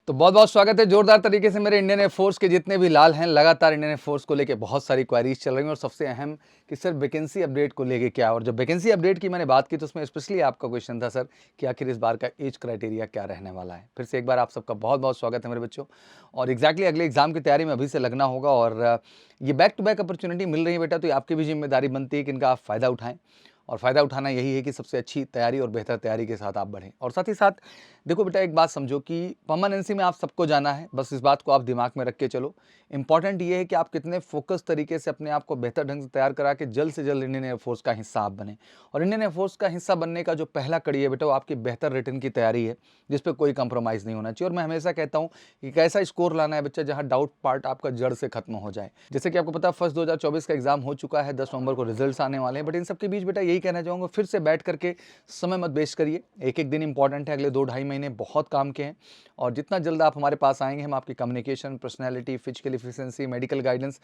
तो बहुत बहुत स्वागत है जोरदार तरीके से मेरे इंडियन एयरफोर्स के जितने भी लाल हैं। लगातार इंडियन एयरफोर्स को लेके बहुत सारी क्वारीज चल रही हैं और सबसे अहम कि सर वैकेंसी अपडेट को लेके क्या। और जब वैकेंसी अपडेट की मैंने बात की तो उसमें स्पेशली आपका क्वेश्चन था सर कि आखिर इस बार का एज क्राइटेरिया क्या रहने वाला है। फिर से एक बार आप सबका बहुत बहुत स्वागत है मेरे बच्चों। और एग्जैक्टली अगले एग्जाम की तैयारी में अभी से लगना होगा और ये बैक टू बैक अपॉर्चुनिटी मिल रही है बेटा, तो आपकी भी जिम्मेदारी बनती है कि इनका आप फ़ायदा उठाएं। और फ़ायदा उठाना यही है कि सबसे अच्छी तैयारी और बेहतर तैयारी के साथ आप बढ़ें। और साथ ही साथ देखो बेटा, एक बात समझो कि परमानेंसी में आप सबको जाना है, बस इस बात को आप दिमाग में रख के चलो। इंपॉर्टेंट ये है कि आप कितने फोकस तरीके से अपने आप को बेहतर ढंग से तैयार करा के जल्द से जल्द इंडियन एयरफोर्स का हिस्सा आप बने। और इंडियन एयरफोर्स का हिस्सा बनने का जो पहला कड़ी है बेटा, वो आपकी बेहतर रिटर्न की तैयारी है, जिस पर कोई कंप्रोमाइज़ नहीं होना चाहिए। और मैं हमेशा कहता हूँ कि कैसा स्कोर लाना है बच्चा जहाँ डाउट पार्ट आपका जड़ से खत्म हो जाए। जैसे कि आपको पता है फर्स्ट 2024 का एग्जाम हो चुका है, 10 नवंबर को रिजल्ट आने वाले हैं। बट इन सबके बीच बेटा यही कहना चाहूँगा, फिर से बैठ करके समय मत वेस्ट करिए। एक एक दिन इंपॉर्टेंट है, अगले 2-2.5 महीने बहुत काम के हैं। और जितना जल्द आप हमारे पास आएंगे, हम आपकी communication, personality, physical efficiency, medical guidance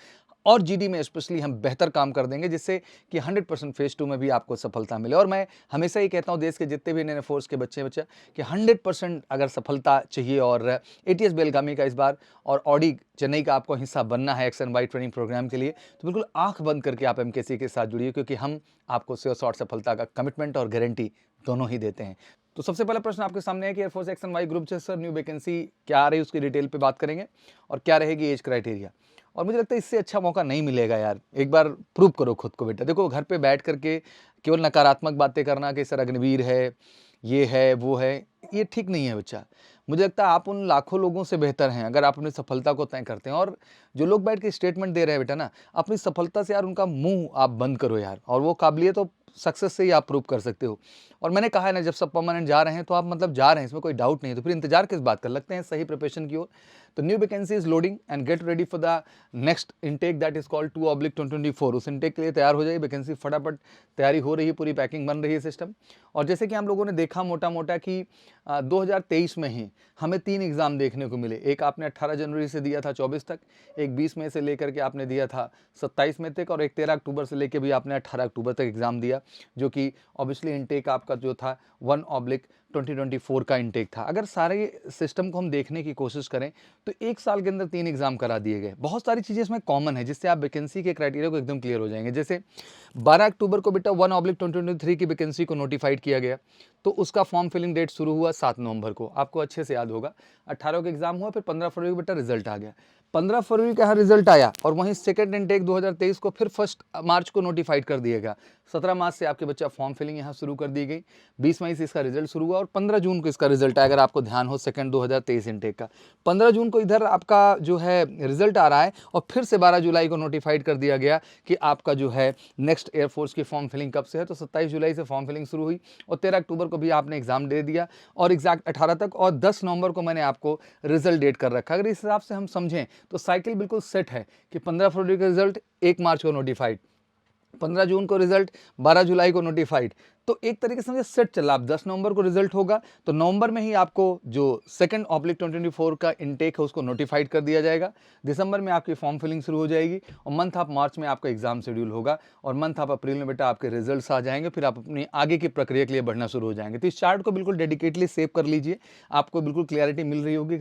और जीडी में स्पेशली हम बेहतर काम कर देंगे, जिससे कि 100% फेज 2 में भी आपको सफलता मिले। और मैं हमेशा ही कहता हूँ देश के जितने भी इंडियन फोर्स के बच्चे कि 100% अगर सफलता चाहिए और एटीएस बेलगामी का इस बार और ऑडी चेन्नई का आपको हिस्सा बनना है X and Y training program के लिए, तो बिल्कुल आंख बंद करके आप एमकेसी के साथ जुड़िए, क्योंकि हम आपको श्योर शॉर्ट सफलता का कमिटमेंट और गारंटी दोनों ही देते हैं। तो सबसे पहला प्रश्न आपके सामने है कि air force X and Y group से सर न्यू वैकेंसी क्या आ रही है, उसकी डिटेल पे बात करेंगे और क्या रहेगी एज क्राइटेरिया। और मुझे लगता है इससे अच्छा मौका नहीं मिलेगा यार, एक बार प्रूव करो खुद को बेटा। देखो, घर पे बैठ करके केवल नकारात्मक बातें करना कि सर अग्निवीर है, ये है, वो है, ये ठीक नहीं है बच्चा। मुझे लगता है आप उन लाखों लोगों से बेहतर हैं अगर आप अपनी सफलता को तय करते हैं। और जो लोग बैठ के स्टेटमेंट दे रहे हैं बेटा ना, अपनी सफलता से यार उनका मुंह आप बंद करो यार, और वो काबिलियत तो सक्सेस से ही आप प्रूव कर सकते हो। और मैंने कहा है ना, जब सब परमानेंट जा रहे हैं तो आप मतलब जा रहे हैं, इसमें कोई डाउट नहीं है, तो फिर इंतजार किस बात कर, लगते हैं सही प्रिपरेशन की ओर। तो new vacancy is loading and get ready for the next intake that is called 2/2024। उस इनटेक के लिए तैयार हो जाइए, वैकेंसी फटाफट तैयारी हो रही है, पूरी पैकिंग बन रही है सिस्टम। और जैसे कि हम लोगों ने देखा मोटा मोटा कि 2023 में ही हमें 3 एग्ज़ाम देखने को मिले। एक आपने 18 जनवरी से दिया था 24 तक, एक 20 मई से लेकर के आपने दिया था 27 मई तक, और एक 13 अक्टूबर से लेकर भी आपने 18 अक्टूबर तक एग्ज़ाम दिया, जो कि ऑब्वियसली इनटेक आपका जो था 1/2024 का इनटेक था। अगर सारे सिस्टम को हम देखने की कोशिश करें तो एक साल के अंदर 3 एग्ज़ाम करा दिए गए। बहुत सारी चीज़ें इसमें कॉमन है, जिससे आप वैकेंसी के क्राइटेरिया को एकदम क्लियर हो जाएंगे। जैसे 12 अक्टूबर को बेटा 1/2023 की वैकेंसी को नोटिफाइड किया गया, तो उसका फॉर्म फिलिंग डेट शुरू हुआ 7 नवंबर को, आपको अच्छे से याद होगा। 18 को एग्जाम हुआ, फिर 15 फरवरी को बेटा रिजल्ट आ गया। 15 फरवरी का रिजल्ट आया और वहीं सेकंड इनटेक 2023 को फिर 1 मार्च को नोटिफाइड कर दिया गया। 17 मार्च से आपके बच्चा फॉर्म फिलिंग यहाँ शुरू कर दी गई, 20 मई से इसका रिजल्ट शुरू हुआ और 15 जून को इसका रिजल्ट आया। अगर आपको ध्यान हो सेकंड 2023 इनटेक का 15 जून को इधर आपका जो है रिजल्ट आ रहा है, और फिर से 12 जुलाई को नोटिफाइड कर दिया गया कि आपका जो है नेक्स्ट एयरफोर्स की फॉर्म फिलिंग कब से है। तो 27 जुलाई से फॉर्म फिलिंग शुरू हुई और 13 अक्टूबर को भी आपने एग्जाम दे दिया और एग्जैक्ट 18 तक, और 10 नवंबर को मैंने आपको रिजल्ट डेट कर रखा। अगर इस हिसाब से हम समझें तो साइकिल बिल्कुल सेट है कि 15 फरवरी का रिजल्ट, 1 मार्च को नोटिफाइड, 15 जून को रिजल्ट, 12 जुलाई को नोटिफाइड। तो एक तरीके से सेट चला। अब 10 नवंबर को रिजल्ट होगा तो नवंबर में ही आपको जो 2/2024 का इनटेक है उसको नोटिफाइड कर दिया जाएगा। दिसंबर में आपकी फॉर्म फिलिंग शुरू हो जाएगी और मंथ ऑफ मार्च में आपका एग्जाम शेड्यूल होगा और मंथ ऑफ अप्रैल में बेटा आपके रिजल्ट्स आ जाएंगे। फिर आप अपनी आगे की प्रक्रिया के लिए बढ़ना शुरू हो जाएंगे। तो इस चार्ट को बिल्कुल डेडिकेटली सेव कर लीजिए, आपको बिल्कुल क्लियरिटी मिल रही होगी।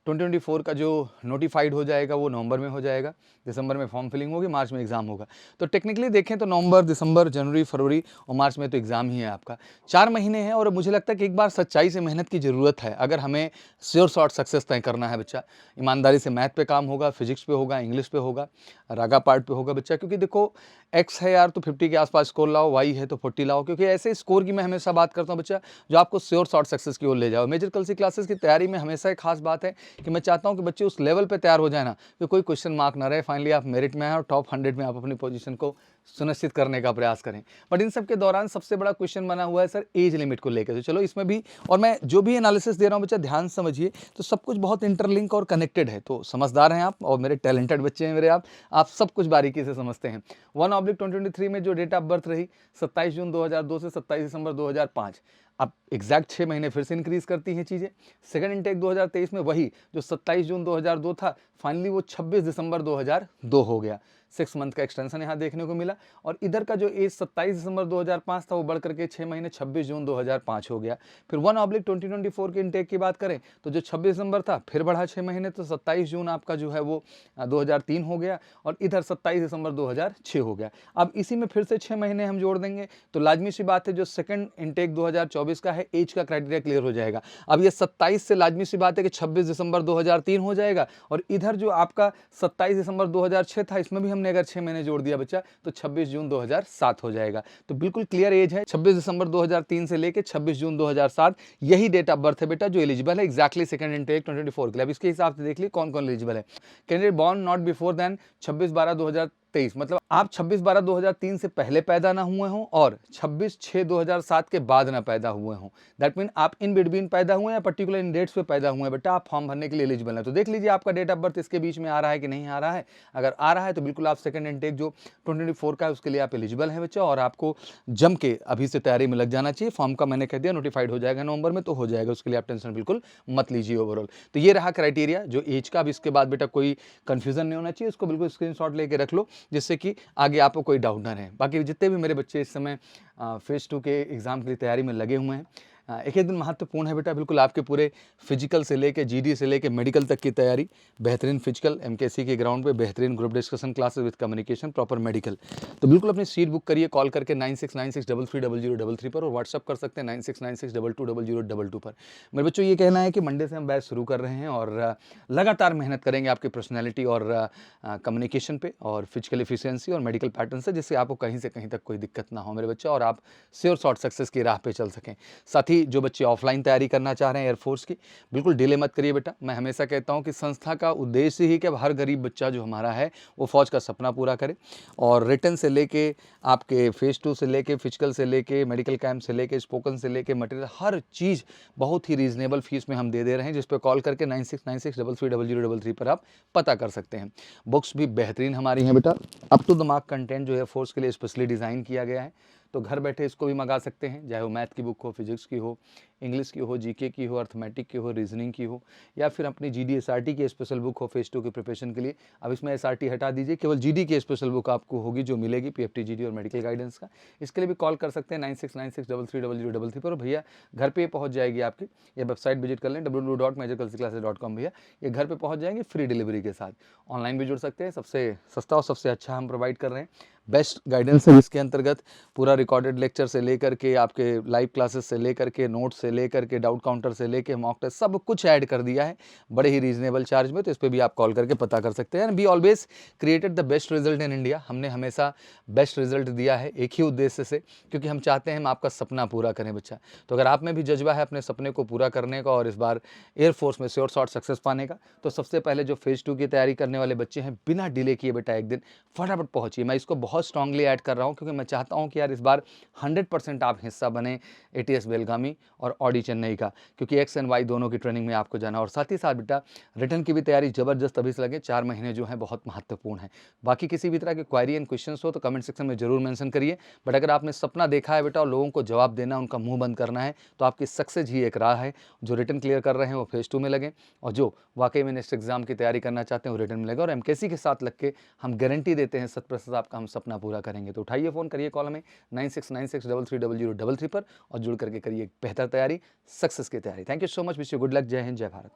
2/2024 का जो नोटिफाइड हो जाएगा वो नवंबर में हो जाएगा, दिसंबर में फॉर्म फिलिंग होगी, मार्च में एग्जाम होगा। तो टेक्निकली देखें तो नवंबर, दिसंबर, जनवरी, फरवरी और मार्च में तो एग्जाम ही है आपका। 4 महीने हैं और मुझे लगता है कि एक बार सच्चाई से मेहनत की ज़रूरत है। अगर हमें श्योर शॉर्ट सक्सेस तय करना है बच्चा, ईमानदारी से मैथ पे काम होगा, फिजिक्स पे होगा, इंग्लिश पे होगा, रागा पार्ट पे होगा बच्चा। क्योंकि देखो, एक्स है यार तो 50 के आसपास स्कोर लाओ, वाई है तो 40 लाओ, क्योंकि ऐसे स्कोर की मैं हमेशा बात करता हूँ बच्चा जो आपको श्योर शॉर्ट सक्सेस की ओर ले जाओ। मेजर कल क्लासेस की तैयारी में हमेशा एक खास बात है कि मैं चाहता हूँ कि बच्चे उस लेवल पे तैयार हो जाए ना कि कोई क्वेश्चन मार्क ना रहे, फाइनली आप मेरिट में हैं और टॉप 100 में आप अपनी पोजीशन को सुनिश्चित करने का प्रयास करें। बट इन सब के दौरान सबसे बड़ा क्वेश्चन बना हुआ है सर एज लिमिट को लेकर। तो चलो इसमें भी, और मैं जो भी एनालिसिस दे रहा हूँ बच्चा ध्यान समझिए, तो सब कुछ बहुत इंटरलिंक और कनेक्टेड है। तो समझदार हैं आप और मेरे टैलेंटेड बच्चे हैं मेरे, आप सब कुछ बारीकी से समझते हैं। 1/2023 में जो डेट ऑफ बर्थ रही 27 जून 2002 से 27 दिसंबर 2005, अब एग्जैक्ट 6 महीने फिर से इंक्रीज करती हैं चीज़ें। सेकंड इनटेक 2023 में वही जो 27 जून 2002 था, फाइनली वो 26 दिसंबर 2002 हो गया। 6 मंथ का एक्सटेंशन यहाँ देखने को मिला। और इधर का जो एज 27 दिसंबर 2005 था वो बढ़ करके 6 महीने 26 जून 2005 हो गया। फिर 1/2024 के इनटेक की बात करें तो जो 26 दिसंबर था फिर बढ़ा 6 महीने, तो 27 जून आपका जो है वो 2003 हो गया। और इधर 27 दिसंबर 2006 हो गया। अब इसी में फिर से 6 महीने हम जोड़ देंगे तो लाजमी सी बात है जो सेकंड इनटेक 2024 का है, एज का क्राइटेरिया क्लियर हो जाएगा। अब ये 27 से लाजमी सी बात है कि 26 दिसंबर 2003 हो जाएगा। और इधर जो आपका 27 दिसंबर 2006 था, इसमें भी हमने अगर 6 महीने जोड़ दिया बच्चा तो 26 जून 2007 हो जाएगा। तो बिल्कुल क्लियर एज है, 26 दिसंबर 2003 से लेके 26 जून 2007 यही डेट ऑफ बर्थ है बेटा जो एलिजिबल है एग्जैक्टली सेकंड इनटेक 2024 के लिए। अब इसके हिसाब से देख ली कौन कौन एलिजिबल है। Candidate born not before then 26/12/2023, मतलब आप 26/12/2003 से पहले पैदा ना हुए हों और 26/6/2007 के बाद ना पैदा हुए हों। दैट मीन आप इन बिटवीन पैदा हुए हैं, पर्टिकुलर इन डेट्स पे पैदा हुए हैं बेटा, आप फॉर्म भरने के लिए एलिजिबल हैं। तो देख लीजिए आपका डेट ऑफ बर्थ इसके बीच में आ रहा है कि नहीं आ रहा है। अगर आ रहा है तो बिल्कुल आप सेकंड इनटेक जो 2024 का है उसके लिए आप एलिजिबल हैं बच्चा। और आपको जम के अभी से तैयारी में लग जाना चाहिए। फॉर्म का मैंने कह दिया नोटिफाइड हो जाएगा नवंबर में, तो हो जाएगा, उसके लिए आप टेंशन बिल्कुल मत लीजिए ओवरऑल। तो ये रहा क्राइटेरिया जो एज का। अब इसके बाद बेटा कोई कंफ्यूजन नहीं होना चाहिए, इसको बिल्कुल स्क्रीनशॉट लेके रख लो जिससे कि आगे आपको कोई डाउट ना रहे। बाकी जितने भी मेरे बच्चे इस समय फेज 2 के एग्जाम के लिए तैयारी में लगे हुए हैं, एक दिन महत्वपूर्ण है बेटा, बिल्कुल आपके पूरे फिजिकल से लेके जीडी से लेके मेडिकल तक की तैयारी। बेहतरीन फिजिकल एमकेसी के ग्राउंड पे, बेहतरीन group discussion classes with communication, proper medical. तो बिल्कुल अपनी सीट बुक करिए कॉल करके 9696330033 पर, और व्हाट्सअप कर सकते हैं 9696220022 पर। मेरे बच्चों ये कहना है कि मंडे से हम बैच शुरू कर रहे हैं और लगातार मेहनत करेंगे आपकी पर्सनैलिटी और कम्युनिकेशन पे और फिजिकल एफिशिएंसी और मेडिकल पैटर्न से, जिससे आपको कहीं से कहीं तक कोई दिक्कत ना हो मेरे बच्चे, और आप श्योर शॉर्ट सक्सेस की राह पे चल सकें। साथ ही जो बच्चे ऑफलाइन तैयारी करना चाह रहे हैं एयरफोर्स की, बिल्कुल डिले मत करिए बेटा। मैं हमेशा कहता हूं कि संस्था का उद्देश्य ही कि अब हर गरीब बच्चा जो हमारा है वो फौज का सपना पूरा करे। और रिटन से लेके आपके फेज 2 से लेके फिजिकल से लेके मेडिकल कैंप से लेके स्पोकन से लेके मटेरियल, हर चीज़ बहुत ही रीजनेबल फीस में हम दे रहे हैं, जिस पर कॉल करके 9696330033 पर आप पता कर सकते हैं। बुक्स भी बेहतरीन हमारी हैं बेटा, up to the mark content जो है फोर्स के लिए स्पेशली डिज़ाइन किया गया है। तो घर बैठे इसको भी मंगा सकते हैं, चाहे वो मैथ की बुक हो, फिजिक्स की हो, इंग्लिश की हो, जीके की हो, अर्थमेटिक की हो, रीजनिंग की हो, या फिर अपनी जीडी एसआरटी की स्पेशल बुक हो फेज 2 की प्रिपरेशन के लिए। अब इसमें एसआरटी हटा दीजिए, केवल जीडी की स्पेशल बुक आपको होगी जो मिलेगी पीएफटी जीडी और मेडिकल गाइडेंस का। इसके लिए भी कॉल कर सकते हैं 9696330033 पर, भैया घर पे पहुंच जाएगी आपकी। ये वेबसाइट विजिट कर लें www.majorcultureclasses.com, भैया ये घर पे पहुंच जाएंगे फ्री डिलीवरी के साथ। ऑनलाइन भी जुड़ सकते हैं, सबसे सस्ता और सबसे अच्छा हम प्रोवाइड कर रहे हैं। बेस्ट गाइडेंस है जिसके अंतर्गत पूरा रिकॉर्डेड लेक्चर से लेकर के आपके लाइव क्लासेस से लेकर के नोट्स से लेकर के डाउट काउंटर से लेकर मॉक टेस्ट सब कुछ ऐड कर दिया है बड़े ही रीजनेबल चार्ज में। तो इस पर भी आप कॉल करके पता कर सकते हैं। We always created the best result in India, हमने हमेशा बेस्ट रिजल्ट दिया है एक ही उद्देश्य से, क्योंकि हम चाहते हैं हम आपका सपना पूरा करें बच्चा। तो अगर आप में भी जज्बा है अपने सपने को पूरा करने का और इस बार एयरफोर्स में श्योर शॉर्ट सक्सेस पाने का, तो सबसे पहले जो फेज 2 की तैयारी करने वाले बच्चे हैं बिना डिले किए बेटा एक दिन फटाफट पहुंचिए। मैं इसको बहुत स्ट्रांगली ऐड कर रहा हूं क्योंकि मैं चाहता हूं कि यार इस बार 100% आप हिस्सा बने एटीएस बेलगामी और ऑडी चेन्नई का, क्योंकि एक्स एंड वाई दोनों की ट्रेनिंग में आपको जाना। और साथ ही साथ बेटा रिटर्न की भी तैयारी जबरदस्त अभी से लगे, 4 महीने जो है बहुत महत्वपूर्ण है। बाकी किसी भी तरह के क्वारी एंड क्वेश्चंस हो तो कमेंट सेक्शन में जरूर मेंशन करिए। बट अगर आपने सपना देखा है बेटा और लोगों को जवाब देना, उनका मुंह बंद करना है, तो आपकी सक्सेस ही एक राह है। जो रिटर्न क्लियर कर रहे हैं वो फेज 2 में लगे, और जो वाकई में नेक्स्ट एग्जाम की तैयारी करना चाहते हैं वो रिटर्न में लगे। और एमकेसी के साथ लग के हम गारंटी देते हैं 100% आपका हम सपना पूरा करेंगे। तो उठाइए फ़ोन, करिए कॉल हमें 9696330033 पर और जुड़ करके करिए बेहतर तैयारी, सक्सेस की तैयारी। Thank you so much, wish you good luck, जय हिंद, जय भारत।